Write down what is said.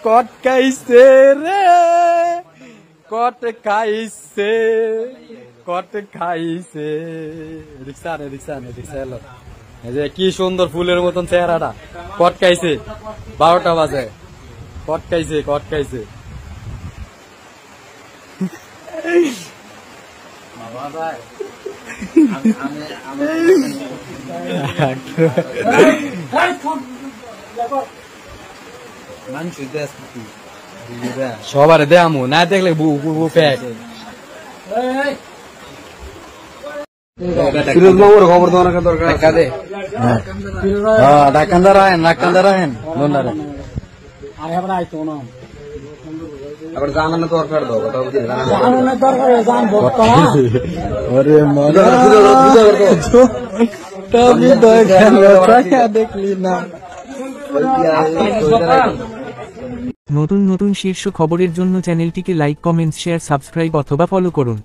কট খাইছে রে, কট খাইছে, কট খাইছে। রিক্সা নে, রিক্সা নে, রিক্সা এলো। এই যে কি সুন্দর ফুলের মতন চেহারাটা। কট খাইছে, 12টা বাজে। কট খাইছে, কট খাইছে। সবার দেয়ামু না দেখলে ফ্যাক। খবর দেওয়ার দরকার। ডাক্তার আহেন, ডাক্তার আহেন। আবার জানানো দরকার দাও, কথা বলছি জানানোর দরকার। দেখলি না নতুন নতুন শীর্ষ খবরের জন্য চ্যানেলটিকে লাইক, কমেন্টস, শেয়ার, সাবস্ক্রাইব অথবা ফলো করুন।